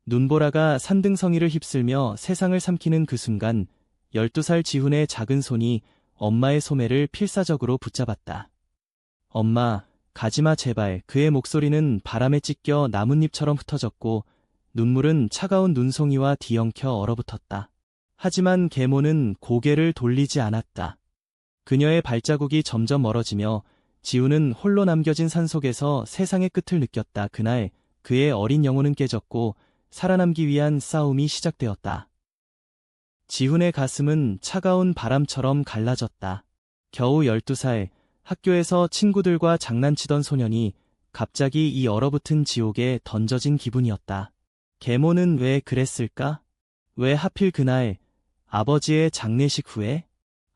눈보라가 산등성이를 휩쓸며 세상을 삼키는 그 순간 12살 지훈의 작은 손이 엄마의 소매를 필사적으로 붙잡았다. 엄마, 가지마 제발. 그의 목소리는 바람에 찢겨 나뭇잎처럼 흩어졌고 눈물은 차가운 눈송이와 뒤엉켜 얼어붙었다. 하지만 계모는 고개를 돌리지 않았다. 그녀의 발자국이 점점 멀어지며 지훈은 홀로 남겨진 산속에서 세상의 끝을 느꼈다. 그날 그의 어린 영혼은 깨졌고 살아남기 위한 싸움이 시작되었다. 지훈의 가슴은 차가운 바람처럼 갈라졌다. 겨우 12살, 학교에서 친구들과 장난치던 소년이 갑자기 이 얼어붙은 지옥에 던져진 기분이었다. 계모는 왜 그랬을까? 왜 하필 그날, 아버지의 장례식 후에?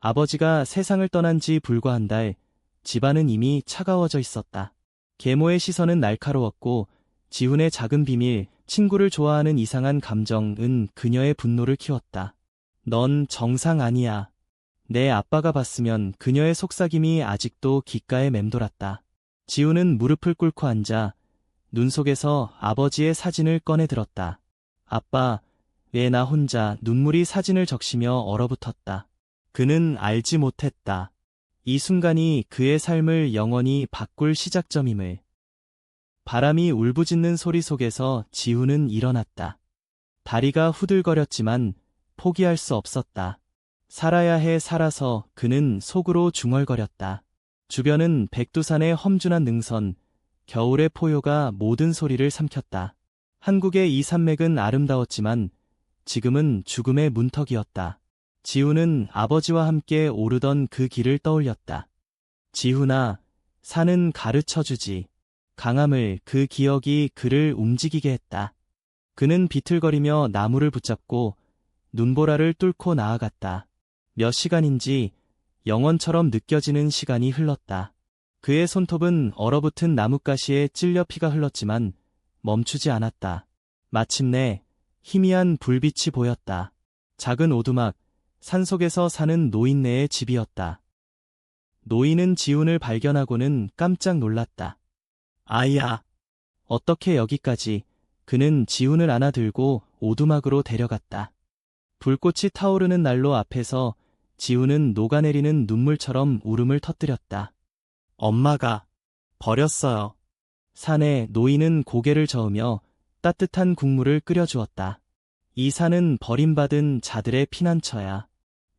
아버지가 세상을 떠난 지 불과 한 달, 집안은 이미 차가워져 있었다. 계모의 시선은 날카로웠고 지훈의 작은 비밀, 친구를 좋아하는 이상한 감정은 그녀의 분노를 키웠다. 넌 정상 아니야. 내 아빠가 봤으면. 그녀의 속삭임이 아직도 귓가에 맴돌았다. 지훈은 무릎을 꿇고 앉아 눈 속에서 아버지의 사진을 꺼내 들었다. 아빠, 왜 나 혼자? 눈물이 사진을 적시며 얼어붙었다. 그는 알지 못했다. 이 순간이 그의 삶을 영원히 바꿀 시작점임을. 바람이 울부짖는 소리 속에서 지훈은 일어났다. 다리가 후들거렸지만 포기할 수 없었다. 살아야 해. 살아서. 그는 속으로 중얼거렸다. 주변은 백두산의 험준한 능선, 겨울의 포효가 모든 소리를 삼켰다. 한국의 이 산맥은 아름다웠지만 지금은 죽음의 문턱이었다. 지훈은 아버지와 함께 오르던 그 길을 떠올렸다. 지훈아, 산은 가르쳐주지. 강함을. 그 기억이 그를 움직이게 했다. 그는 비틀거리며 나무를 붙잡고 눈보라를 뚫고 나아갔다. 몇 시간인지 영원처럼 느껴지는 시간이 흘렀다. 그의 손톱은 얼어붙은 나뭇가시에 찔려 피가 흘렀지만 멈추지 않았다. 마침내 희미한 불빛이 보였다. 작은 오두막, 산속에서 사는 노인네의 집이었다. 노인은 지훈을 발견하고는 깜짝 놀랐다. 아이야, 어떻게 여기까지? 그는 지훈을 안아들고 오두막으로 데려갔다. 불꽃이 타오르는 난로 앞에서 지훈은 녹아내리는 눈물처럼 울음을 터뜨렸다. 엄마가 버렸어요. 산에 노인은 고개를 저으며 따뜻한 국물을 끓여주었다. 이 산은 버림받은 자들의 피난처야.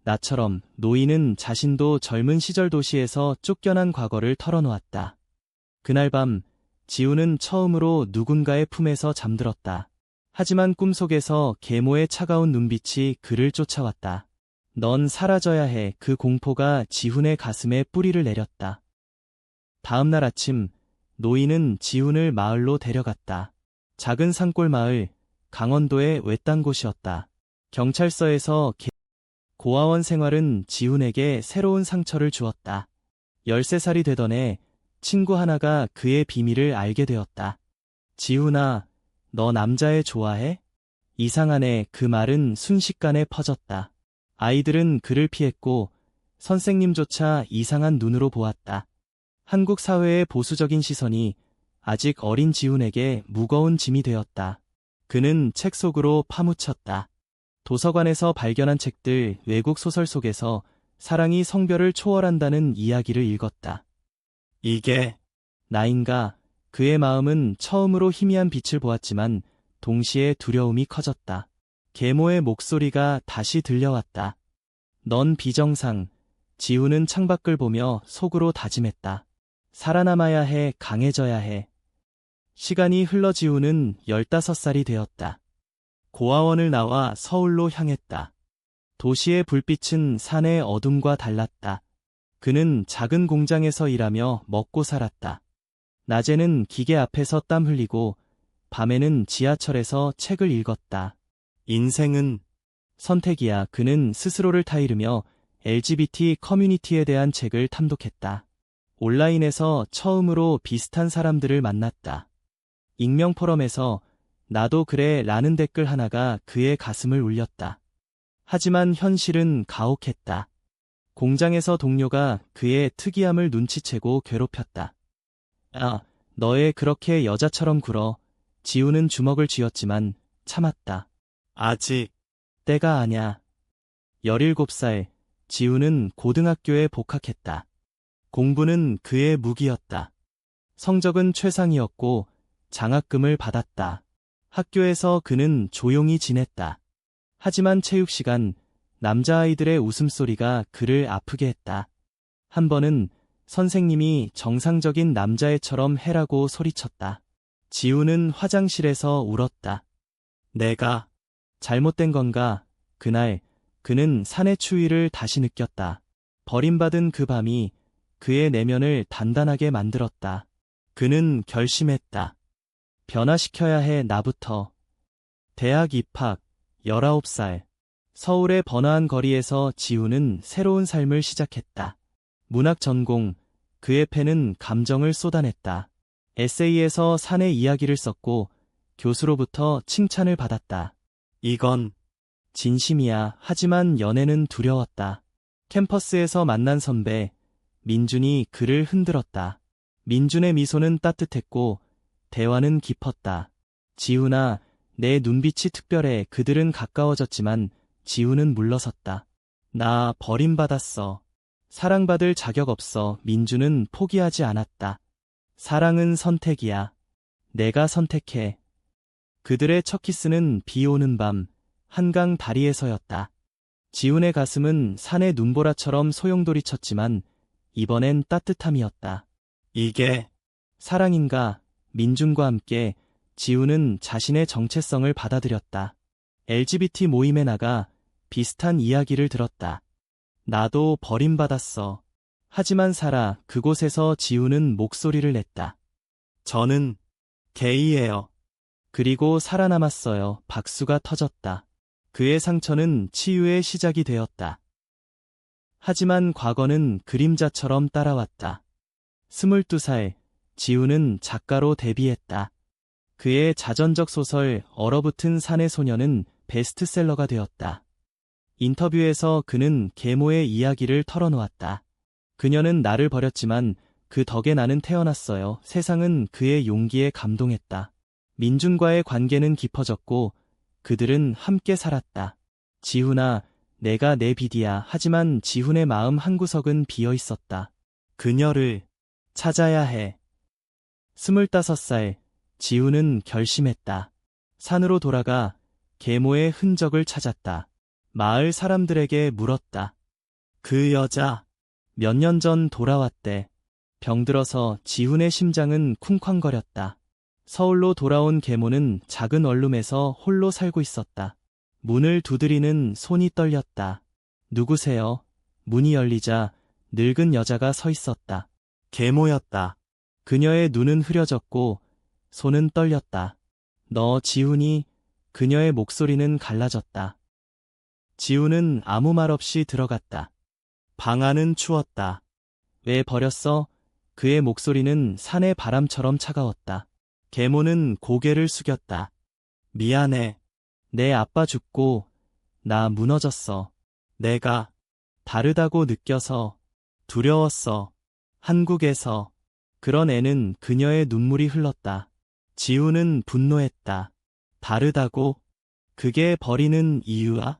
나처럼. 노인은 자신도 젊은 시절 도시에서 쫓겨난 과거를 털어놓았다. 그날 밤 지훈은 처음으로 누군가의 품에서 잠들었다. 하지만 꿈속에서 계모의 차가운 눈빛이 그를 쫓아왔다. 넌 사라져야 해. 그 공포가 지훈의 가슴에 뿌리를 내렸다. 다음 날 아침 노인은 지훈을 마을로 데려갔다. 작은 산골 마을, 강원도의 외딴 곳이었다. 경찰서에서 고아원 생활은 지훈에게 새로운 상처를 주었다. 13살이 되던 해 친구 하나가 그의 비밀을 알게 되었다. 지훈아, 너 남자애 좋아해? 이상하네. 그 말은 순식간에 퍼졌다. 아이들은 그를 피했고 선생님조차 이상한 눈으로 보았다. 한국 사회의 보수적인 시선이 아직 어린 지훈에게 무거운 짐이 되었다. 그는 책 속으로 파묻혔다. 도서관에서 발견한 책들, 외국 소설 속에서 사랑이 성별을 초월한다는 이야기를 읽었다. 이게 나인가? 그의 마음은 처음으로 희미한 빛을 보았지만 동시에 두려움이 커졌다. 계모의 목소리가 다시 들려왔다. 넌 비정상. 지훈은 창밖을 보며 속으로 다짐했다. 살아남아야 해. 강해져야 해. 시간이 흘러 지훈은 15살이 되었다. 고아원을 나와 서울로 향했다. 도시의 불빛은 산의 어둠과 달랐다. 그는 작은 공장에서 일하며 먹고 살았다. 낮에는 기계 앞에서 땀 흘리고 밤에는 지하철에서 책을 읽었다. 인생은 선택이야. 그는 스스로를 타이르며 LGBT 커뮤니티에 대한 책을 탐독했다. 온라인에서 처음으로 비슷한 사람들을 만났다. 익명 포럼에서 나도 그래 라는 댓글 하나가 그의 가슴을 울렸다. 하지만 현실은 가혹했다. 공장에서 동료가 그의 특이함을 눈치채고 괴롭혔다. 아, 너애 그렇게 여자처럼 굴어. 지훈은 주먹을 쥐었지만 참았다. 아직. 때가 아냐. 17살, 지우는 고등학교에 복학했다. 공부는 그의 무기였다. 성적은 최상이었고 장학금을 받았다. 학교에서 그는 조용히 지냈다. 하지만 체육 시간, 남자아이들의 웃음소리가 그를 아프게 했다. 한 번은 선생님이 정상적인 남자애처럼 해라고 소리쳤다. 지우는 화장실에서 울었다. 내가 잘못된 건가? 그날 그는 산의 추위를 다시 느꼈다. 버림받은 그 밤이 그의 내면을 단단하게 만들었다. 그는 결심했다. 변화시켜야 해 나부터. 대학 입학, 19살. 서울의 번화한 거리에서 지우는 새로운 삶을 시작했다. 문학 전공, 그의 펜은 감정을 쏟아냈다. 에세이에서 산의 이야기를 썼고 교수로부터 칭찬을 받았다. 이건 진심이야. 하지만 연애는 두려웠다. 캠퍼스에서 만난 선배, 민준이 그를 흔들었다. 민준의 미소는 따뜻했고 대화는 깊었다. 지훈아, 내 눈빛이 특별해. 그들은 가까워졌지만 지훈은 물러섰다. 나 버림받았어. 사랑받을 자격 없어. 민준은 포기하지 않았다. 사랑은 선택이야. 내가 선택해. 그들의 첫 키스는 비 오는 밤, 한강 다리에서였다. 지훈의 가슴은 산의 눈보라처럼 소용돌이쳤지만 이번엔 따뜻함이었다. 이게 사랑인가? 민준과 함께 지훈은 자신의 정체성을 받아들였다. LGBT 모임에 나가 비슷한 이야기를 들었다. 나도 버림받았어. 하지만 살아. 그곳에서 지훈은 목소리를 냈다. 저는 게이예요. 그리고 살아남았어요. 박수가 터졌다. 그의 상처는 치유의 시작이 되었다. 하지만 과거는 그림자처럼 따라왔다. 22살, 지훈은 작가로 데뷔했다. 그의 자전적 소설 얼어붙은 산의 소녀는 베스트셀러가 되었다. 인터뷰에서 그는 계모의 이야기를 털어놓았다. 그녀는 나를 버렸지만 그 덕에 나는 태어났어요. 세상은 그의 용기에 감동했다. 민준과의 관계는 깊어졌고 그들은 함께 살았다. 지훈아, 내가 내 비디야. 하지만 지훈의 마음 한구석은 비어 있었다. 그녀를 찾아야 해. 25살, 지훈은 결심했다. 산으로 돌아가 계모의 흔적을 찾았다. 마을 사람들에게 물었다. 그 여자 몇 년 전 돌아왔대. 병들어서 지훈의 심장은 쿵쾅거렸다. 서울로 돌아온 계모는 작은 원룸에서 홀로 살고 있었다. 문을 두드리는 손이 떨렸다. 누구세요? 문이 열리자 늙은 여자가 서 있었다. 계모였다. 그녀의 눈은 흐려졌고 손은 떨렸다. 너 지훈이? 그녀의 목소리는 갈라졌다. 지훈은 아무 말 없이 들어갔다. 방 안은 추웠다. 왜 버렸어? 그의 목소리는 산의 바람처럼 차가웠다. 계모는 고개를 숙였다. 미안해. 내 아빠 죽고 나 무너졌어. 내가 다르다고 느껴서 두려웠어. 한국에서. 그런 애는 그녀의 눈물이 흘렀다. 지훈은 분노했다. 다르다고? 그게 버리는 이유야?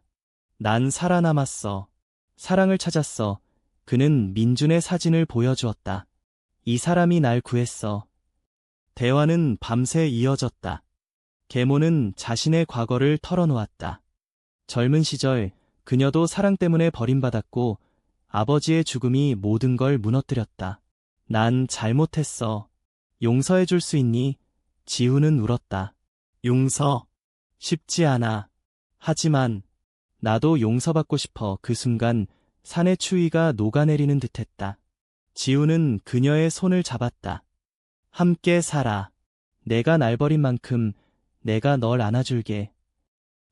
난 살아남았어. 사랑을 찾았어. 그는 민준의 사진을 보여주었다. 이 사람이 날 구했어. 대화는 밤새 이어졌다. 계모는 자신의 과거를 털어놓았다. 젊은 시절 그녀도 사랑 때문에 버림받았고 아버지의 죽음이 모든 걸 무너뜨렸다. 난 잘못했어. 용서해 줄 수 있니? 지훈은 울었다. 용서? 쉽지 않아. 하지만 나도 용서받고 싶어. 그 순간 산의 추위가 녹아내리는 듯했다. 지훈은 그녀의 손을 잡았다. 함께 살아. 내가 날 버린 만큼 내가 널 안아줄게.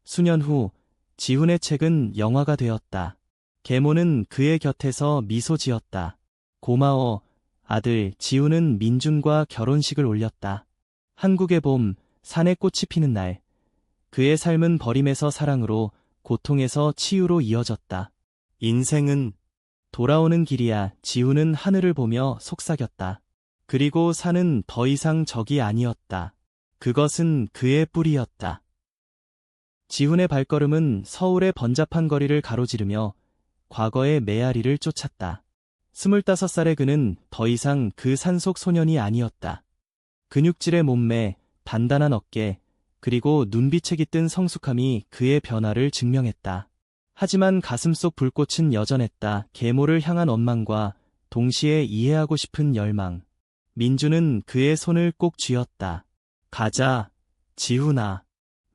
수년 후 지훈의 책은 영화가 되었다. 계모는 그의 곁에서 미소 지었다. 고마워, 아들. 지훈은 민준과 결혼식을 올렸다. 한국의 봄, 산에 꽃이 피는 날. 그의 삶은 버림에서 사랑으로, 고통에서 치유로 이어졌다. 인생은 돌아오는 길이야. 지훈은 하늘을 보며 속삭였다. 그리고 산은 더 이상 적이 아니었다. 그것은 그의 뿌리였다. 지훈의 발걸음은 서울의 번잡한 거리를 가로지르며 과거의 메아리를 쫓았다. 25살의 그는 더 이상 그 산속 소년이 아니었다. 근육질의 몸매, 단단한 어깨, 그리고 눈빛에 깃든 성숙함이 그의 변화를 증명했다. 하지만 가슴속 불꽃은 여전했다. 계모를 향한 원망과 동시에 이해하고 싶은 열망. 민주는 그의 손을 꼭 쥐었다. 가자, 지훈아.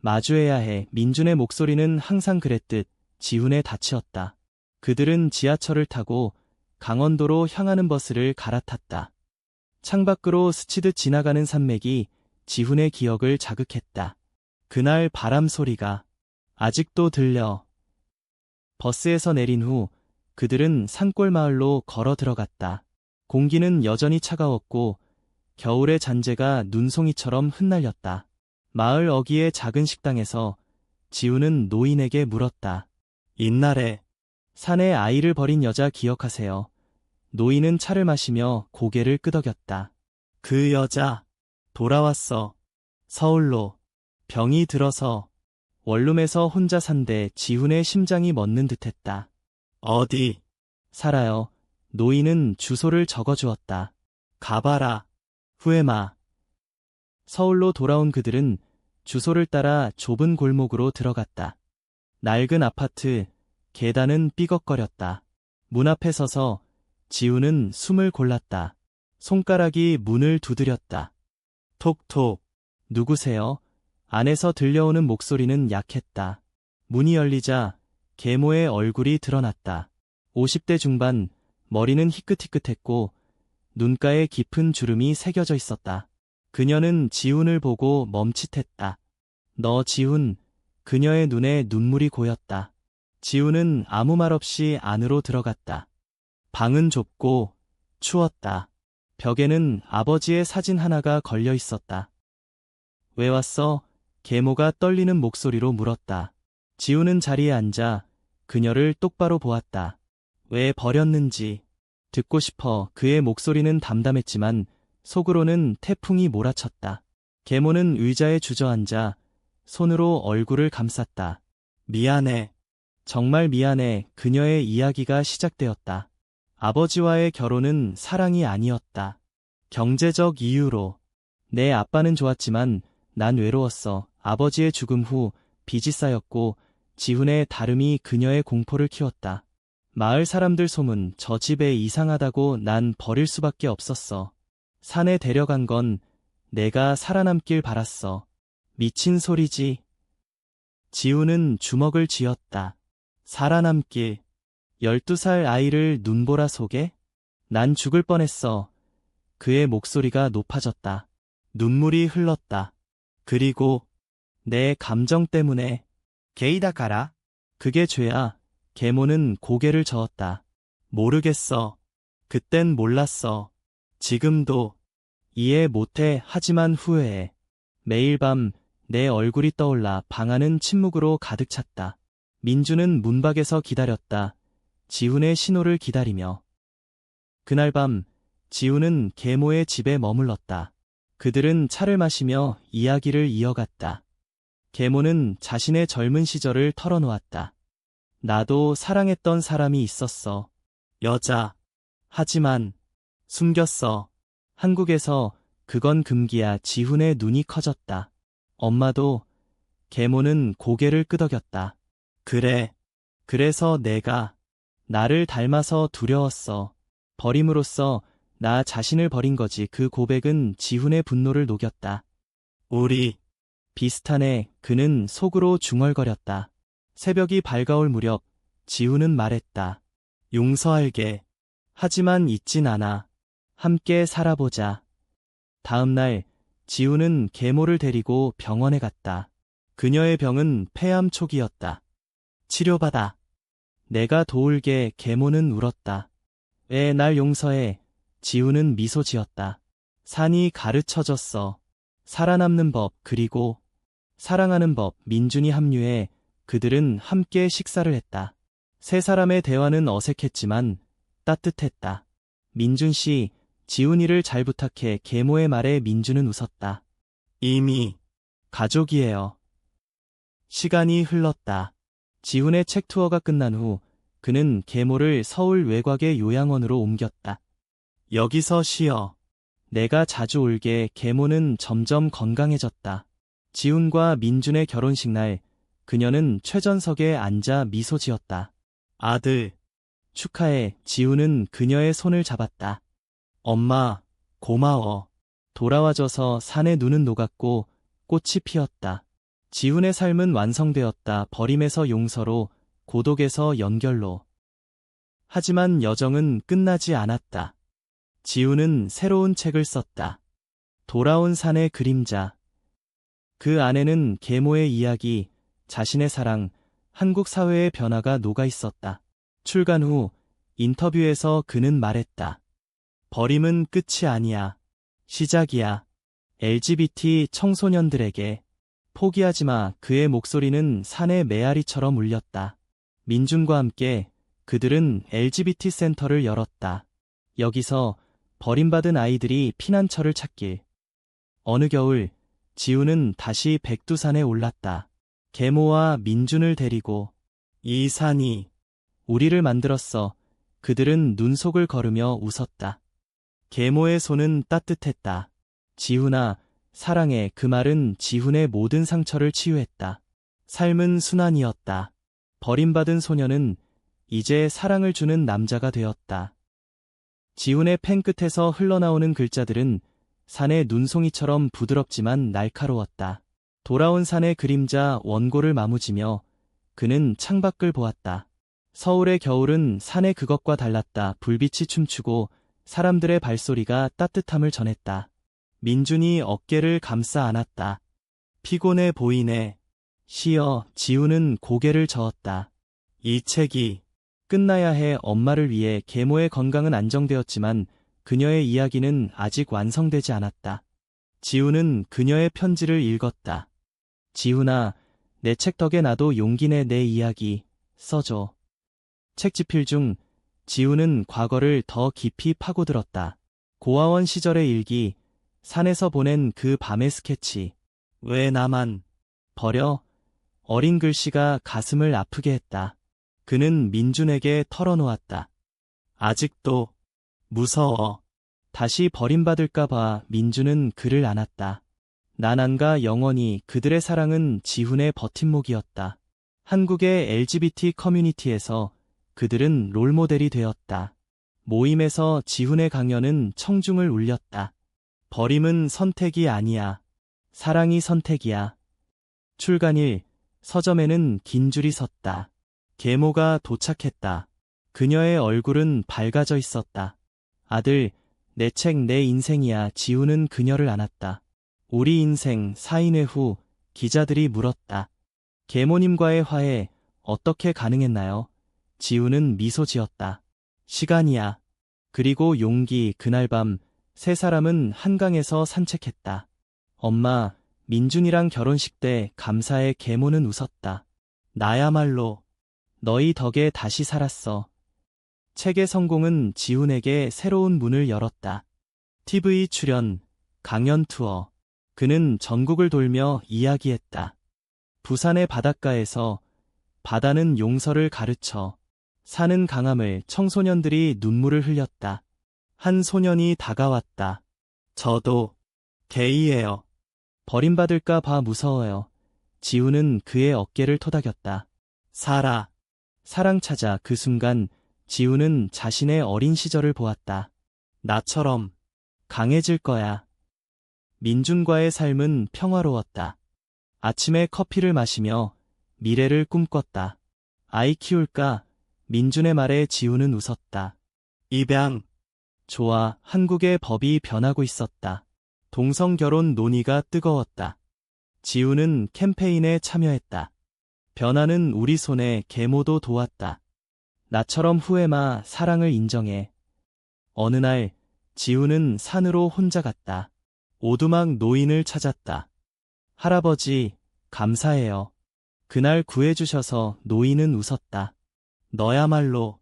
마주해야 해. 민준의 목소리는 항상 그랬듯 지훈의 닻이었다. 그들은 지하철을 타고 강원도로 향하는 버스를 갈아탔다. 창밖으로 스치듯 지나가는 산맥이 지훈의 기억을 자극했다. 그날 바람 소리가 아직도 들려. 버스에서 내린 후 그들은 산골 마을로 걸어 들어갔다. 공기는 여전히 차가웠고 겨울의 잔재가 눈송이처럼 흩날렸다. 마을 어귀의 작은 식당에서 지훈은 노인에게 물었다. 옛날에 산에 아이를 버린 여자 기억하세요? 노인은 차를 마시며 고개를 끄덕였다. 그 여자 돌아왔어. 서울로. 병이 들어서 원룸에서 혼자 산대. 지훈의 심장이 멎는 듯했다. 어디 살아요. 노인은 주소를 적어주었다. 가봐라. 후에마. 서울로 돌아온 그들은 주소를 따라 좁은 골목으로 들어갔다. 낡은 아파트, 계단은 삐걱거렸다. 문 앞에 서서 지훈은 숨을 골랐다. 손가락이 문을 두드렸다. 톡톡. 누구세요? 안에서 들려오는 목소리는 약했다. 문이 열리자 계모의 얼굴이 드러났다. 50대 중반, 머리는 희끗희끗했고 눈가에 깊은 주름이 새겨져 있었다. 그녀는 지훈을 보고 멈칫했다. 너 지훈. 그녀의 눈에 눈물이 고였다. 지훈은 아무 말 없이 안으로 들어갔다. 방은 좁고 추웠다. 벽에는 아버지의 사진 하나가 걸려 있었다. 왜 왔어? 계모가 떨리는 목소리로 물었다. 지훈은 자리에 앉아 그녀를 똑바로 보았다. 왜 버렸는지 듣고 싶어. 그의 목소리는 담담했지만 속으로는 태풍이 몰아쳤다. 계모는 의자에 주저앉아 손으로 얼굴을 감쌌다. 미안해. 정말 미안해. 그녀의 이야기가 시작되었다. 아버지와의 결혼은 사랑이 아니었다. 경제적 이유로. 내 아빠는 좋았지만 난 외로웠어. 아버지의 죽음 후 빚이 쌓였고 지훈의 다름이 그녀의 공포를 키웠다. 마을 사람들 소문, 저 집에 이상하다고 난 버릴 수밖에 없었어. 산에 데려간 건 내가 살아남길 바랐어. 미친 소리지. 지훈은 주먹을 쥐었다. 살아남길. 12살 아이를 눈보라 속에? 난 죽을 뻔했어. 그의 목소리가 높아졌다. 눈물이 흘렀다. 그리고 내 감정 때문에. 게이다가라. 그게 죄야. 계모는 고개를 저었다. 모르겠어. 그땐 몰랐어. 지금도 이해 못해. 하지만 후회해. 매일 밤 내 얼굴이 떠올라. 방 안은 침묵으로 가득 찼다. 민주는 문밖에서 기다렸다. 지훈의 신호를 기다리며. 그날 밤 지훈은 계모의 집에 머물렀다. 그들은 차를 마시며 이야기를 이어갔다. 계모는 자신의 젊은 시절을 털어놓았다. 나도 사랑했던 사람이 있었어. 여자. 하지만 숨겼어. 한국에서 그건 금기야. 지훈의 눈이 커졌다. 엄마도. 계모는 고개를 끄덕였다. 그래. 그래서 내가 나를 닮아서 두려웠어. 버림으로써 나 자신을 버린 거지. 그 고백은 지훈의 분노를 녹였다. 우리 비슷하네. 그는 속으로 중얼거렸다. 새벽이 밝아올 무렵 지훈은 말했다. 용서할게. 하지만 잊진 않아. 함께 살아보자. 다음 날 지훈은 계모를 데리고 병원에 갔다. 그녀의 병은 폐암 초기였다. 치료받아. 내가 도울게. 계모는 울었다. 왜 날 용서해. 지훈은 미소 지었다. 산이 가르쳐줬어. 살아남는 법, 그리고 사랑하는 법. 민준이 합류해 그들은 함께 식사를 했다. 세 사람의 대화는 어색했지만 따뜻했다. 민준 씨, 지훈이를 잘 부탁해. 계모의 말에 민준은 웃었다. 이미 가족이에요. 시간이 흘렀다. 지훈의 책 투어가 끝난 후 그는 계모를 서울 외곽의 요양원으로 옮겼다. 여기서 쉬어. 내가 자주 올게. 계모는 점점 건강해졌다. 지훈과 민준의 결혼식 날 그녀는 최전석에 앉아 미소 지었다. 아들, 축하해. 지훈은 그녀의 손을 잡았다. 엄마, 고마워. 돌아와줘서. 산의 눈은 녹았고 꽃이 피었다. 지훈의 삶은 완성되었다. 버림에서 용서로, 고독에서 연결로. 하지만 여정은 끝나지 않았다. 지훈은 새로운 책을 썼다. 돌아온 산의 그림자. 그 안에는 계모의 이야기, 자신의 사랑, 한국 사회의 변화가 녹아 있었다. 출간 후 인터뷰에서 그는 말했다. 버림은 끝이 아니야. 시작이야. LGBT 청소년들에게 포기하지 마. 그의 목소리는 산의 메아리처럼 울렸다. 민준과 함께 그들은 LGBT 센터를 열었다. 여기서 버림받은 아이들이 피난처를 찾길. 어느 겨울 지훈은 다시 백두산에 올랐다. 계모와 민준을 데리고. 이 산이 우리를 만들었어. 그들은 눈속을 걸으며 웃었다. 계모의 손은 따뜻했다. 지훈아, 사랑해. 그 말은 지훈의 모든 상처를 치유했다. 삶은 순환이었다. 버림받은 소녀는 이제 사랑을 주는 남자가 되었다. 지훈의 펜 끝에서 흘러나오는 글자들은 산의 눈송이처럼 부드럽지만 날카로웠다. 돌아온 산의 그림자. 원고를 마무지며 그는 창밖을 보았다. 서울의 겨울은 산의 그것과 달랐다. 불빛이 춤추고 사람들의 발소리가 따뜻함을 전했다. 민준이 어깨를 감싸 안았다. 피곤해 보이네. 쉬어. 지훈은 고개를 저었다. 이 책이 끝나야 해. 엄마를 위해. 계모의 건강은 안정되었지만 그녀의 이야기는 아직 완성되지 않았다. 지훈은 그녀의 편지를 읽었다. 지훈아, 내 책 덕에 나도 용기 내. 내 이야기 써줘. 책지필 중 지훈은 과거를 더 깊이 파고들었다. 고아원 시절의 일기, 산에서 보낸 그 밤의 스케치. 왜 나만 버려? 어린 글씨가 가슴을 아프게 했다. 그는 민준에게 털어놓았다. 아직도 무서워. 다시 버림받을까 봐. 민준은 그를 안았다. 난 안 가. 영원히. 그들의 사랑은 지훈의 버팀목이었다. 한국의 LGBT 커뮤니티에서 그들은 롤모델이 되었다. 모임에서 지훈의 강연은 청중을 울렸다. 버림은 선택이 아니야. 사랑이 선택이야. 출간일, 서점에는 긴 줄이 섰다. 계모가 도착했다. 그녀의 얼굴은 밝아져 있었다. 아들, 내 책 내 인생이야. 지훈은 그녀를 안았다. 우리 인생. 사인회 후 기자들이 물었다. 계모님과의 화해 어떻게 가능했나요? 지훈은 미소 지었다. 시간이야. 그리고 용기. 그날 밤 세 사람은 한강에서 산책했다. 엄마, 민준이랑 결혼식 때 감사해. 계모는 웃었다. 나야말로 너희 덕에 다시 살았어. 책의 성공은 지훈에게 새로운 문을 열었다. TV 출연, 강연 투어. 그는 전국을 돌며 이야기했다. 부산의 바닷가에서 바다는 용서를 가르쳐. 산은 강함을. 청소년들이 눈물을 흘렸다. 한 소년이 다가왔다. 저도 게이예요. 버림받을까 봐 무서워요. 지훈은 그의 어깨를 토닥였다. 살아. 사랑 찾아. 그 순간 지훈은 자신의 어린 시절을 보았다. 나처럼 강해질 거야. 민준과의 삶은 평화로웠다. 아침에 커피를 마시며 미래를 꿈꿨다. 아이 키울까? 민준의 말에 지훈은 웃었다. 입양. 좋아. 한국의 법이 변하고 있었다. 동성결혼 논의가 뜨거웠다. 지훈은 캠페인에 참여했다. 변화는 우리 손에. 계모도 도왔다. 나처럼 후회마. 사랑을 인정해. 어느 날 지훈은 산으로 혼자 갔다. 오두막 노인을 찾았다. 할아버지, 감사해요. 그날 구해주셔서. 노인은 웃었다. 너야말로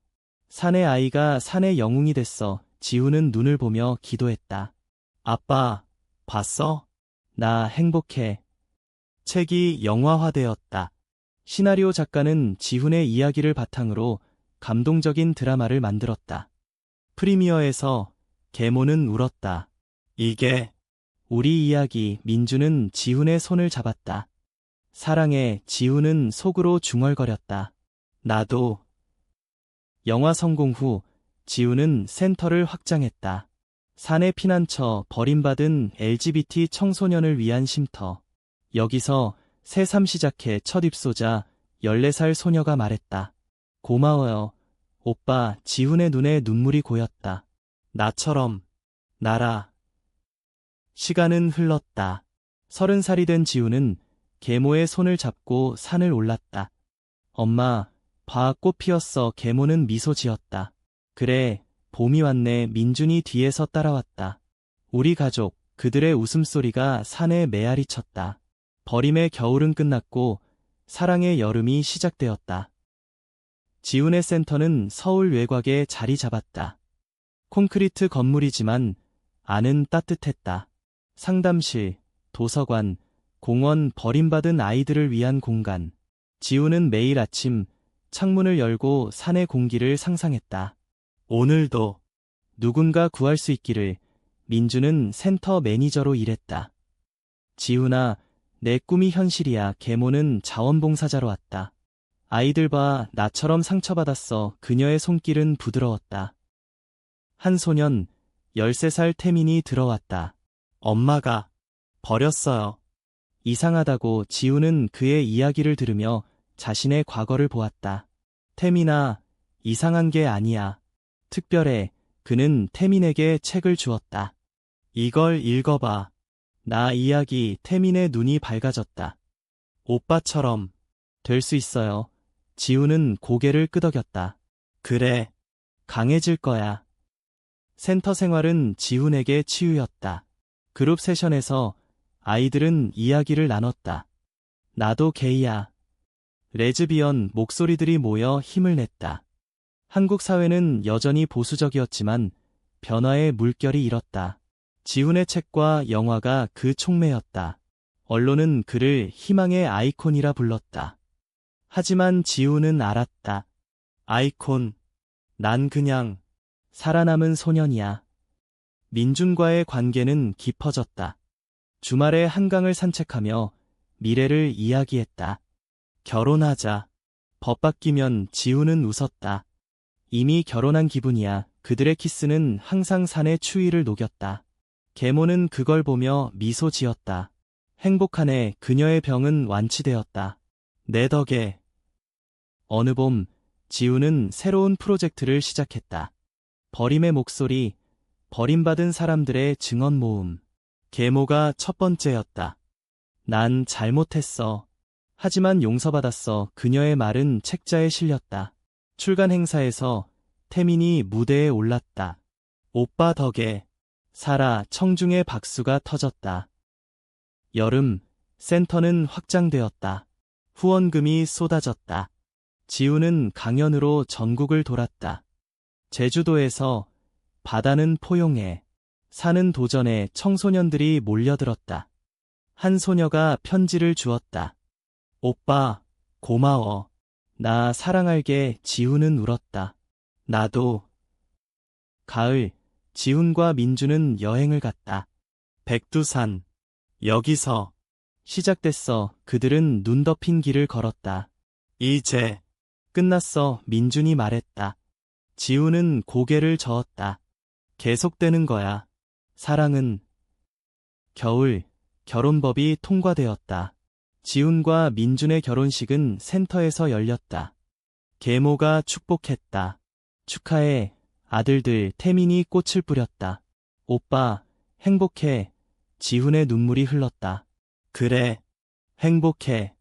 산의 아이가 산의 영웅이 됐어. 지훈은 눈을 보며 기도했다. 아빠, 봤어? 나 행복해. 책이 영화화되었다. 시나리오 작가는 지훈의 이야기를 바탕으로 감동적인 드라마를 만들었다. 프리미어에서 계모는 울었다. 이게 우리 이야기. 민주는 지훈의 손을 잡았다. 사랑해. 지훈은 속으로 중얼거렸다. 나도 영화 성공 후 지훈은 센터를 확장했다. 사내 피난처, 버림받은 LGBT 청소년을 위한 쉼터. 여기서 새삼 시작해 첫 입소자 14살 소녀가 말했다. 고마워요. 오빠. 지훈의 눈에 눈물이 고였다. 나처럼 나라. 시간은 흘렀다. 30살이 된 지훈은 계모의 손을 잡고 산을 올랐다. 엄마, 봐, 꽃 피었어. 계모는 미소 지었다. 그래, 봄이 왔네. 민준이 뒤에서 따라왔다. 우리 가족, 그들의 웃음소리가 산에 메아리 쳤다. 버림의 겨울은 끝났고 사랑의 여름이 시작되었다. 지훈의 센터는 서울 외곽에 자리 잡았다. 콘크리트 건물이지만 안은 따뜻했다. 상담실, 도서관, 공원, 버림받은 아이들을 위한 공간. 지훈은 매일 아침 창문을 열고 산의 공기를 상상했다. 오늘도 누군가 구할 수 있기를. 민주는 센터 매니저로 일했다. 지훈아, 내 꿈이 현실이야. 계모는 자원봉사자로 왔다. 아이들 봐, 나처럼 상처받았어. 그녀의 손길은 부드러웠다. 한 소년, 13살 태민이 들어왔다. 엄마가 버렸어요. 이상하다고. 지훈은 그의 이야기를 들으며 자신의 과거를 보았다. 태민아, 이상한 게 아니야. 특별해. 그는 태민에게 책을 주었다. 이걸 읽어봐. 나 이야기. 태민의 눈이 밝아졌다. 오빠처럼. 될 수 있어요. 지훈은 고개를 끄덕였다. 그래. 강해질 거야. 센터 생활은 지훈에게 치유였다. 그룹 세션에서 아이들은 이야기를 나눴다. 나도 게이야. 레즈비언. 목소리들이 모여 힘을 냈다. 한국 사회는 여전히 보수적이었지만 변화의 물결이 일었다. 지훈의 책과 영화가 그 촉매였다. 언론은 그를 희망의 아이콘이라 불렀다. 하지만 지훈은 알았다. 아이콘. 난 그냥 살아남은 소년이야. 민준과의 관계는 깊어졌다. 주말에 한강을 산책하며 미래를 이야기했다. 결혼하자. 법 바뀌면. 지훈은 웃었다. 이미 결혼한 기분이야. 그들의 키스는 항상 산의 추위를 녹였다. 계모는 그걸 보며 미소 지었다. 행복하네. 그녀의 병은 완치되었다. 내 덕에. 어느 봄, 지훈은 새로운 프로젝트를 시작했다. 버림의 목소리, 버림받은 사람들의 증언 모음. 계모가 첫 번째였다. 난 잘못했어. 하지만 용서받았어. 그녀의 말은 책자에 실렸다. 출간 행사에서 태민이 무대에 올랐다. 오빠 덕에. 살아. 청중의 박수가 터졌다. 여름, 센터는 확장되었다. 후원금이 쏟아졌다. 지훈은 강연으로 전국을 돌았다. 제주도에서 바다는 포용해, 산은 도전해. 청소년들이 몰려들었다. 한 소녀가 편지를 주었다. 오빠, 고마워. 나 사랑할게. 지훈은 울었다. 나도. 가을, 지훈과 민주는 여행을 갔다. 백두산. 여기서 시작됐어. 그들은 눈 덮인 길을 걸었다. 이제 끝났어. 민준이 말했다. 지훈은 고개를 저었다. 계속되는 거야. 사랑은. 겨울, 결혼법이 통과되었다. 지훈과 민준의 결혼식은 센터에서 열렸다. 계모가 축복했다. 축하해. 아들들. 태민이 꽃을 뿌렸다. 오빠, 행복해. 지훈의 눈물이 흘렀다. 그래. 행복해.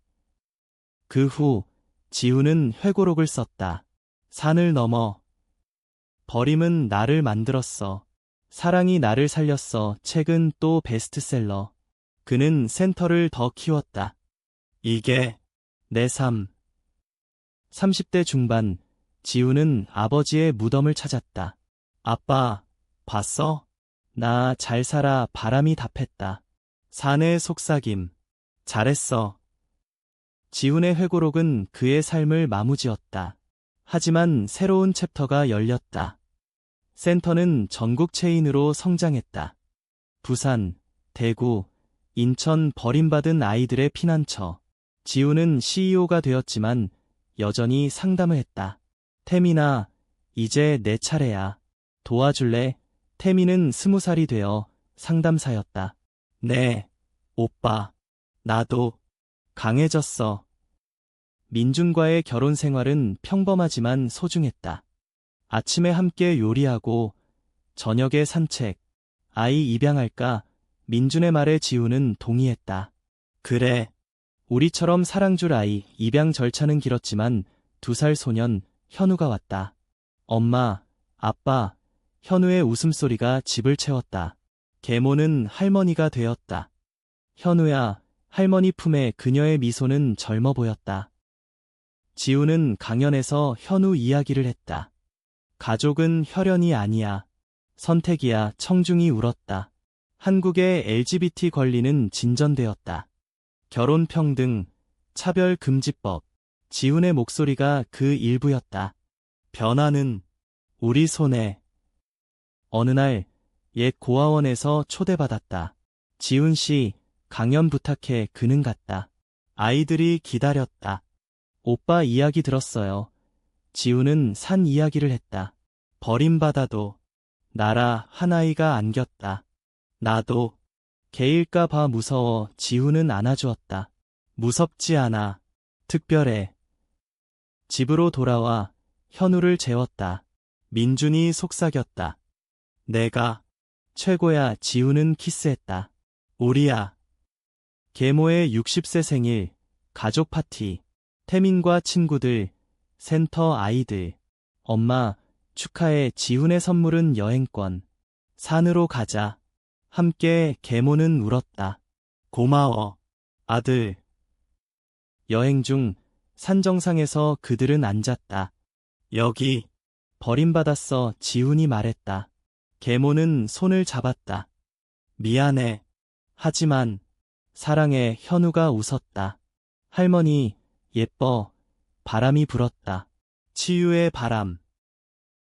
그 후 지훈은 회고록을 썼다. 산을 넘어. 버림은 나를 만들었어. 사랑이 나를 살렸어. 책은 또 베스트셀러. 그는 센터를 더 키웠다. 이게 내 삶. 30대 중반, 지훈은 아버지의 무덤을 찾았다. 아빠, 봤어? 나 잘 살아. 바람이 답했다. 산의 속삭임. 잘했어. 지훈의 회고록은 그의 삶을 마무지었다. 하지만 새로운 챕터가 열렸다. 센터는 전국 체인으로 성장했다. 부산, 대구, 인천 버림받은 아이들의 피난처. 지훈은 CEO가 되었지만 여전히 상담을 했다. 태민아, 이제 내 차례야. 도와줄래? 태민은 20살이 되어 상담사였다. 네, 오빠. 나도 강해졌어. 민준과의 결혼 생활은 평범하지만 소중했다. 아침에 함께 요리하고 저녁에 산책, 아이 입양할까? 민준의 말에 지훈은 동의했다. 그래. 우리처럼 사랑 줄 아이. 입양 절차는 길었지만 2살 소년 현우가 왔다. 엄마, 아빠, 현우의 웃음소리가 집을 채웠다. 계모는 할머니가 되었다. 현우야, 할머니 품에 그녀의 미소는 젊어 보였다. 지훈은 강연에서 현우 이야기를 했다. 가족은 혈연이 아니야. 선택이야. 청중이 울었다. 한국의 LGBT 권리는 진전되었다. 결혼 평등, 차별 금지법. 지훈의 목소리가 그 일부였다. 변화는 우리 손에. 어느 날 옛 고아원에서 초대받았다. 지훈 씨, 강연 부탁해. 그는 갔다. 아이들이 기다렸다. 오빠 이야기 들었어요. 지훈은 산 이야기를 했다. 버림받아도 나라 하나이가 안겼다. 나도 개일까 봐 무서워. 지훈은 안아주었다. 무섭지 않아. 특별해. 집으로 돌아와 현우를 재웠다. 민준이 속삭였다. 내가 최고야. 지훈은 키스했다. 우리야. 계모의 60세 생일, 가족 파티, 태민과 친구들, 센터 아이들. 엄마, 축하해. 지훈의 선물은 여행권. 산으로 가자. 함께 계모는 울었다. 고마워, 아들. 여행 중 산 정상에서 그들은 앉았다. 여기. 버림받았어. 지훈이 말했다. 계모는 손을 잡았다. 미안해. 하지만 사랑해. 현우가 웃었다. 할머니, 예뻐. 바람이 불었다. 치유의 바람.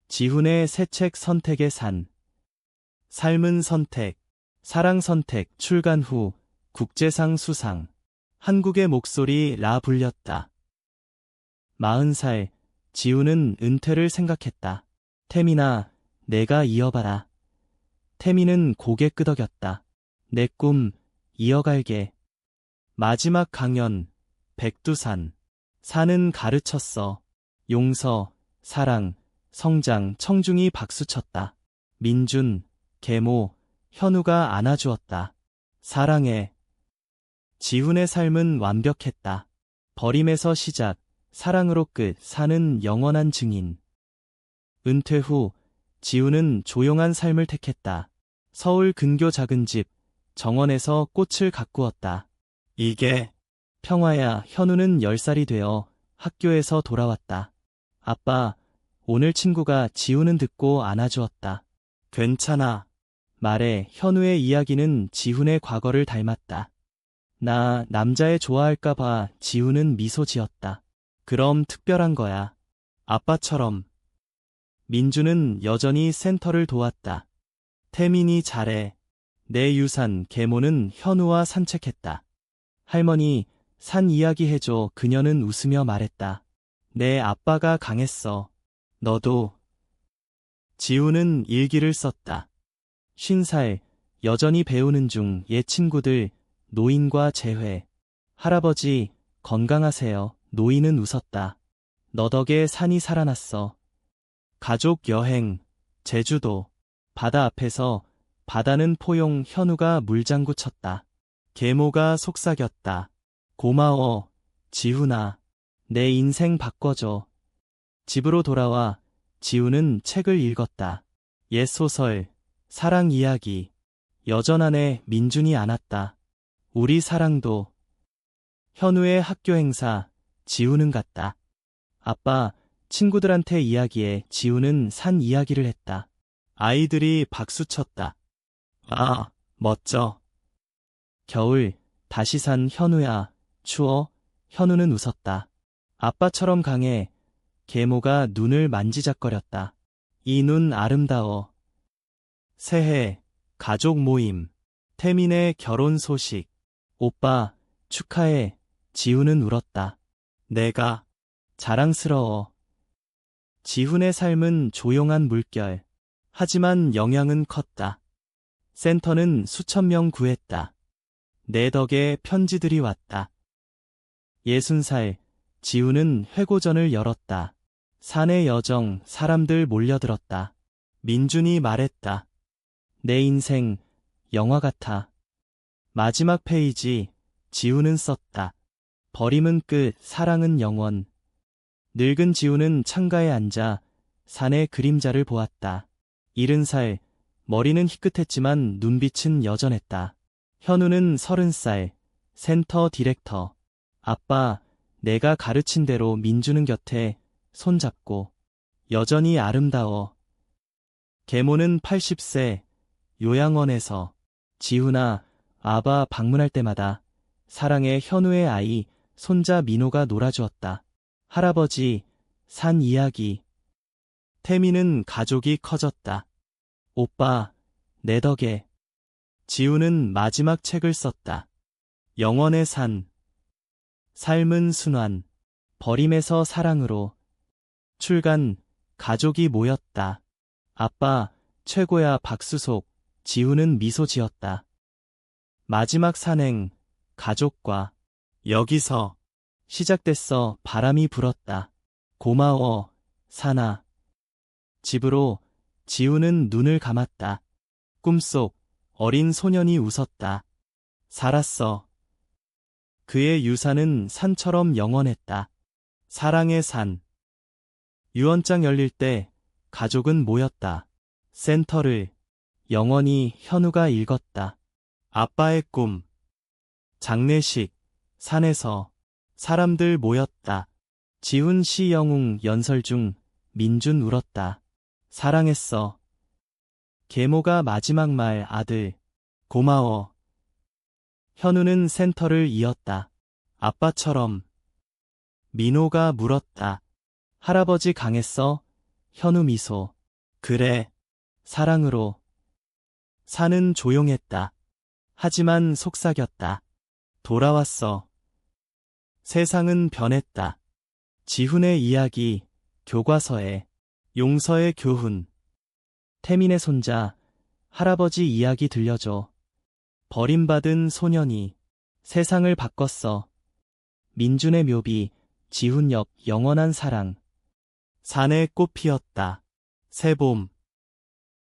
지훈의 새 책 선택의 산. 삶은 선택. 사랑 선택. 출간 후 국제상 수상. 한국의 목소리 라 불렸다. 40살. 지훈은 은퇴를 생각했다. 태민아, 내가 이어봐라. 태민은 고개 끄덕였다. 내 꿈 이어갈게. 마지막 강연. 백두산. 산은 가르쳤어. 용서, 사랑, 성장. 청중이 박수쳤다. 민준, 계모, 현우가 안아주었다. 사랑해. 지훈의 삶은 완벽했다. 버림에서 시작, 사랑으로 끝. 산은 영원한 증인. 은퇴 후 지훈은 조용한 삶을 택했다. 서울 근교 작은 집, 정원에서 꽃을 가꾸었다. 이게 평화야. 현우는 10살이 되어 학교에서 돌아왔다. 아빠, 오늘 친구가. 지훈은 듣고 안아주었다. 괜찮아. 말해. 현우의 이야기는 지훈의 과거를 닮았다. 나 남자애 좋아할까 봐. 지훈은 미소 지었다. 그럼 특별한 거야. 아빠처럼. 민주는 여전히 센터를 도왔다. 태민이 잘해. 내 유산. 계모는 현우와 산책했다. 할머니, 산 이야기 해줘. 그녀는 웃으며 말했다. 내 아빠가 강했어. 너도. 지훈은 일기를 썼다. 50살, 여전히 배우는 중. 옛 친구들, 노인과 재회. 할아버지, 건강하세요. 노인은 웃었다. 너 덕에 산이 살아났어. 가족 여행, 제주도. 바다 앞에서. 바다는 포용. 현우가 물장구 쳤다. 계모가 속삭였다. 고마워, 지훈아. 내 인생 바꿔줘. 집으로 돌아와 지훈은 책을 읽었다. 옛 소설, 사랑 이야기. 여전 안에 민준이 안았다. 우리 사랑도. 현우의 학교 행사. 지훈은 갔다. 아빠, 친구들한테 이야기해. 지훈은 산 이야기를 했다. 아이들이 박수쳤다. 아, 멋져. 겨울, 다시 산. 현우야, 추워? 현우는 웃었다. 아빠처럼 강해. 계모가 눈을 만지작거렸다. 이 눈 아름다워. 새해, 가족 모임, 태민의 결혼 소식. 오빠, 축하해. 지훈은 울었다. 내가 자랑스러워. 지훈의 삶은 조용한 물결. 하지만 영향은 컸다. 센터는 수천 명 구했다. 내 덕에 편지들이 왔다. 60살, 지훈은 회고전을 열었다. 사내 여정, 사람들 몰려들었다. 민준이 말했다. 내 인생, 영화 같아. 마지막 페이지, 지훈은 썼다. 버림은 끝, 사랑은 영원. 늙은 지훈은 창가에 앉아 산의 그림자를 보았다. 70살, 머리는 희끗했지만 눈빛은 여전했다. 현우는 30살, 센터 디렉터. 아빠, 내가 가르친 대로 민주는 곁에 손잡고 여전히 아름다워. 계모는 80세, 요양원에서. 지훈아, 아바 방문할 때마다 사랑의 현우의 아이, 손자 민호가 놀아주었다. 할아버지, 산 이야기. 태미는 가족이 커졌다. 오빠, 내 덕에. 지훈은 마지막 책을 썼다. 영원의 산. 삶은 순환. 버림에서 사랑으로. 출간, 가족이 모였다. 아빠, 최고야 박수속. 지훈은 미소 지었다. 마지막 산행, 가족과. 여기서 시작됐어. 바람이 불었다. 고마워, 산아. 집으로 지훈은 눈을 감았다. 꿈속 어린 소년이 웃었다. 살았어. 그의 유산은 산처럼 영원했다. 사랑의 산. 유언장 열릴 때 가족은 모였다. 센터를 영원히 현우가 읽었다. 아빠의 꿈. 장례식. 산에서 사람들 모였다. 지훈 씨 영웅 연설 중 민준 울었다. 사랑했어. 계모가 마지막 말 아들. 고마워. 현우는 센터를 이었다. 아빠처럼. 민호가 물었다. 할아버지 강했어? 현우 미소. 그래. 사랑으로. 산은 조용했다. 하지만 속삭였다. 돌아왔어. 세상은 변했다. 지훈의 이야기, 교과서에. 용서의 교훈. 태민의 손자, 할아버지 이야기 들려줘. 버림받은 소년이 세상을 바꿨어. 민준의 묘비, 지훈 옆 영원한 사랑. 산에 꽃 피었다. 새봄.